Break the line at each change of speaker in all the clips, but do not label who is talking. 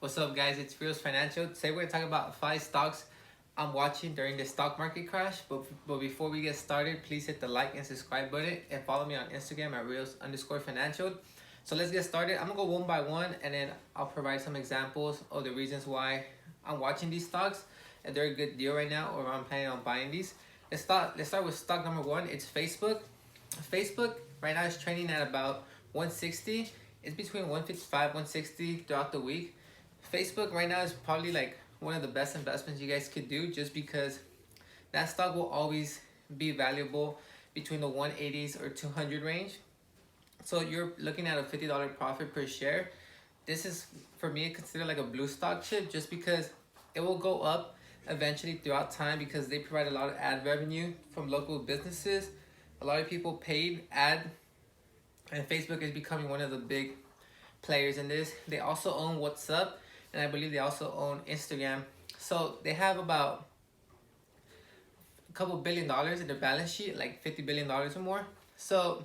What's up, guys? It's Reels Financial. Today we're going to talk about 5 stocks I'm watching during the stock market crash. But before we get started, please hit the like and subscribe button and follow me on Instagram at Reels_Financial. So let's get started. I'm going to go one by one and then I'll provide some examples of the reasons why I'm watching these stocks and they're a good deal right now, or I'm planning on buying these. Let's start with stock number 1. It's Facebook. Facebook right now is trading at about 160. It's between 155 160 throughout the week. Facebook right now is probably like one of the best investments you guys could do, just because that stock will always be valuable between the 180s or 200 range. So you're looking at a $50 profit per share. This is, for me, considered like a blue stock chip, just because it will go up eventually throughout time, because they provide a lot of ad revenue from local businesses. A lot of people paid ad, and Facebook is becoming one of the big players in this. They also own WhatsApp, and I believe they also own Instagram. So they have about a couple $1 billion in their balance sheet, like $50 billion or more. So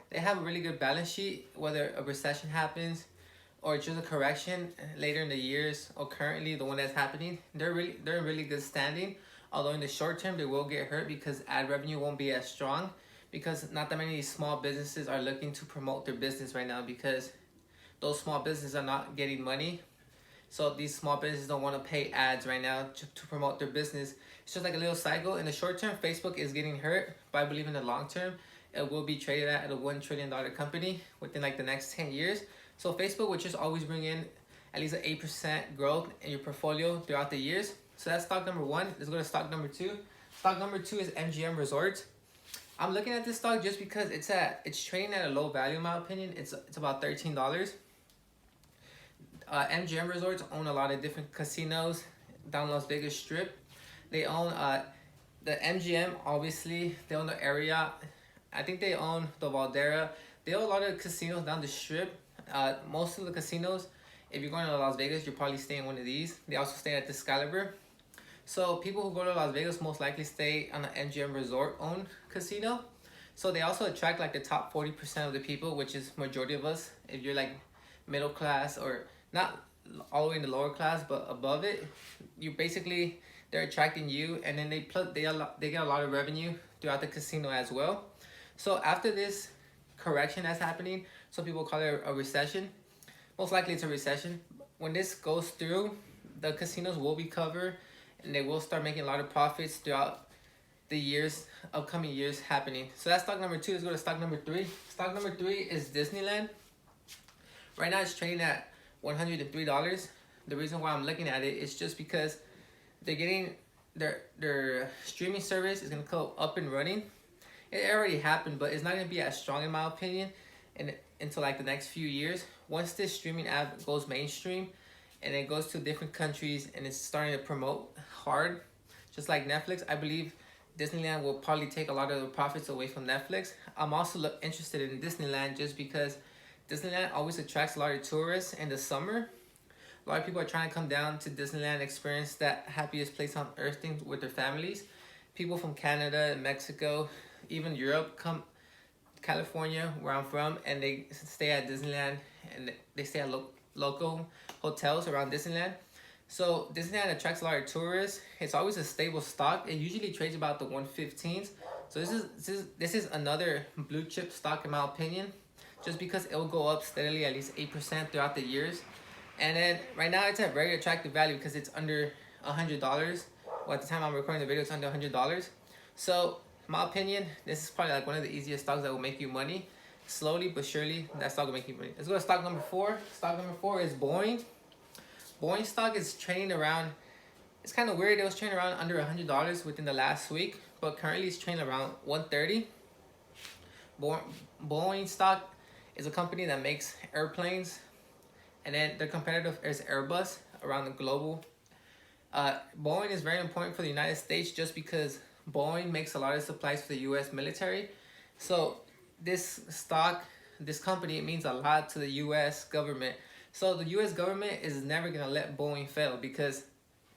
they have a really good balance sheet, whether a recession happens or just a correction later in the years, or currently the one that's happening. They're in really good standing. Although in the short term they will get hurt because ad revenue won't be as strong, because not that many small businesses are looking to promote their business right now, because those small businesses are not getting money. So these small businesses don't want to pay ads right now to promote their business. It's just like a little cycle. In the short term, Facebook is getting hurt, but I believe in the long term, it will be traded at a $1 trillion company within like the next 10 years. So Facebook will just always bring in at least an 8% growth in your portfolio throughout the years. So that's stock number 1. Let's go to stock number 2. Stock number 2 is MGM Resorts. I'm looking at this stock just because it's trading at a low value, in my opinion. It's about $13. MGM Resorts own a lot of different casinos down Las Vegas Strip. They own the MGM, obviously. They own the area. I think they own the Valdera. They own a lot of casinos down the Strip. Most of the casinos, if you're going to Las Vegas, you're probably staying in one of these. They also stay at the Excalibur. So people who go to Las Vegas most likely stay on an MGM Resort owned casino. So they also attract like the top 40% of the people, which is majority of us. If you're like middle class, or not all the way in the lower class, but above it, they're attracting you, and then they get a lot of revenue throughout the casino as well. So after this correction that's happening, some people call it a recession. Most likely it's a recession. When this goes through, the casinos will recover, and they will start making a lot of profits throughout the upcoming years happening. So that's stock number 2. Let's go to stock number 3. Stock number 3 is Disneyland. Right now it's trading at $103. The reason why I'm looking at it is just because they're getting their streaming service is gonna go up and running. It already happened, but it's not gonna be as strong, in my opinion, until like the next few years. Once this streaming app goes mainstream and it goes to different countries and it's starting to promote hard, just like Netflix, I believe Disneyland will probably take a lot of the profits away from Netflix. I'm also interested in Disneyland just because Disneyland always attracts a lot of tourists in the summer. A lot of people are trying to come down to Disneyland, experience that happiest place on earth thing with their families. People from Canada and Mexico, even Europe, come California, where I'm from, and they stay at Disneyland, and they stay at local hotels around Disneyland. So Disneyland attracts a lot of tourists. It's always a stable stock. It usually trades about the 115s. So this is another blue chip stock, in my opinion, just because it will go up steadily at least 8% throughout the years. And then right now it's at very attractive value because it's under $100. Well, at the time I'm recording the video, it's under $100. So in my opinion, this is probably like one of the easiest stocks that will make you money. Slowly but surely, that stock will make you money. Let's go to stock number 4. Stock number 4 is Boeing. Boeing stock is trading around, it's kind of weird, it was trading around under $100 within the last week, but currently it's trading around $130. Boeing stock is a company that makes airplanes, and then their competitor is Airbus around the global. Boeing is very important for the United States just because Boeing makes a lot of supplies for the US military. So this company, it means a lot to the US government. So the US government is never going to let Boeing fail, because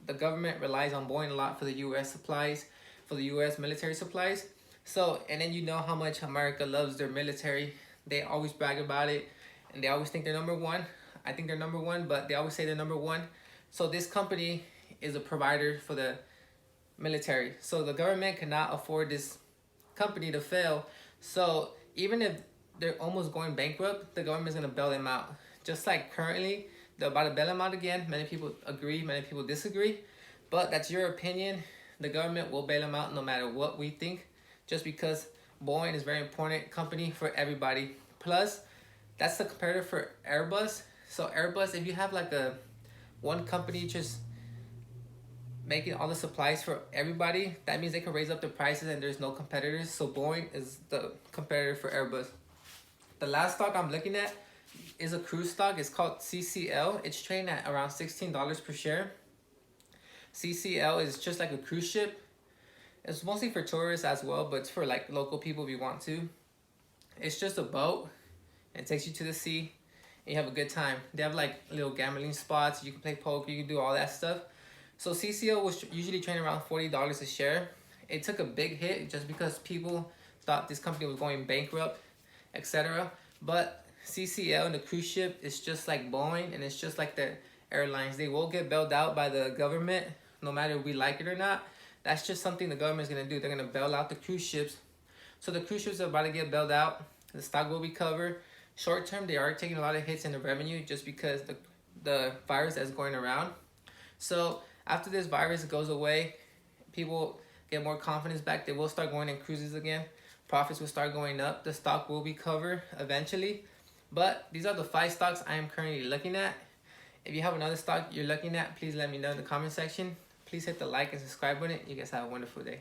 the government relies on Boeing a lot for the US supplies, for the US military supplies. So, and then you know how much America loves their military. They always brag about it, and they always think they're number 1. I think they're number one, but they always say they're number one. So this company is a provider for the military. So the government cannot afford this company to fail. So even if they're almost going bankrupt, the government's gonna bail them out. Just like currently, they're about to bail them out again. Many people agree, many people disagree. But that's your opinion. The government will bail them out no matter what we think. Just because Boeing is a very important company for everybody. Plus, that's the comparator for Airbus. So Airbus, if you have like a one company just making all the supplies for everybody, that means they can raise up the prices and there's no competitors. So Boeing is the competitor for Airbus. The last stock I'm looking at is a cruise stock. It's called CCL. It's trading at around $16 per share. CCL is just like a cruise ship. It's mostly for tourists as well, but it's for like local people if you want to. It's just a boat. It takes you to the sea and you have a good time. They have like little gambling spots. You can play poker, you can do all that stuff. So CCL was usually trading around $40 a share. It took a big hit just because people thought this company was going bankrupt, etc. But CCL and the cruise ship is just like Boeing, and it's just like the airlines. They will get bailed out by the government no matter if we like it or not. That's just something the government's going to do. They're going to bail out the cruise ships. So the cruise ships are about to get bailed out. The stock will recover. Short term, they are taking a lot of hits in the revenue just because the virus that's going around. So after this virus goes away, people get more confidence back. They will start going in cruises again. Profits will start going up. The stock will recover eventually. But these are the 5 stocks I am currently looking at. If you have another stock you're looking at, please let me know in the comment section. Please hit the like and subscribe button. You guys have a wonderful day.